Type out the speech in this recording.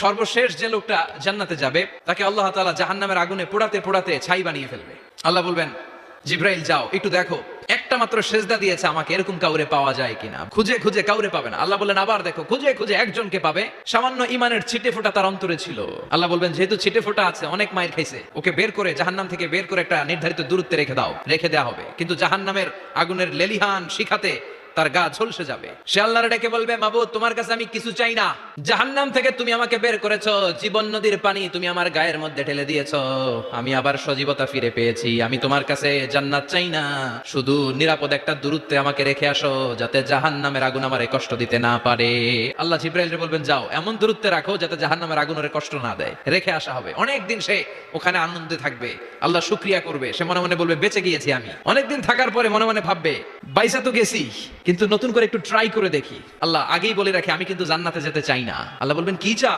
সর্বশেষ যে লোকটা জান্নাতে যাবে তাকে আল্লাহ তাআলা জাহান্নামের আগুনে পোড়াতে পোড়াতে ছাই বানিয়ে ফেলবে। আল্লাহ বলবেন, জিব্রাইল যাও একটু দেখো একটা মাত্র সেজদা দিয়েছে আমাকে, এরকম কাউরে পাওয়া যায় কিনা। খুঁজে খুঁজে কাউরে পাবে না। আল্লাহ বললেন আবার দেখো, খুঁজে খুঁজে একজনকে পাবে, সামান্য ইমানের ছিটে ফোঁটা তার অন্তরে ছিল। আল্লাহ বলবেন যেহেতু ছিটে ফোঁটা আছে, অনেক মায়ের খাইছে, ওকে বের করে জাহান্নাম থেকে বের করে একটা নির্ধারিত দূরত্বে রেখে দাও, রেখে দেওয়া হবে। কিন্তু জাহান্নামের আগুনের লেলিহান শিখাতে তার গা ঝলসে যাবে। সে আল্লাহর ডেকে বলবে, মাবুদ তোমার কাছে আমি কিছু চাই না, জাহান্নাম থেকে তুমি আমাকে বের করেছো, জীবন নদীর পানি তুমি আমার গায়ের মধ্যে ঢেলে দিয়েছো, আমি আবার সজীবতা ফিরে পেয়েছি, আমি তোমার কাছে জান্নাত চাই না, শুধু নিরাপদ একটা দূরত্বে আমাকে রেখে আসো যাতে জাহান্নামের আগুন আমারে কষ্ট দিতে না পারে। আল্লাহ জিব্রাইলকে বলবেন যাও এমন দূরত্বে রাখো যাতে জাহান্নামের আগুন ওরে কষ্ট না দেয়, রেখে আসা হবে। অনেকদিন সে ওখানে আনন্দে থাকবে, আল্লাহ শুকরিয়া করবে, সে মনে মনে বলবে বেঁচে গিয়েছি আমি। অনেকদিন থাকার পরে মনে মনে ভাববে বাইসা তো গেছি, কিন্তু নতুন করে একটু ট্রাই করে দেখি। আল্লাহ আগেই বলে রাখে আমি কিন্তু জান্নাতে যেতে চাই না। আল্লাহ বলবেন কি চাও?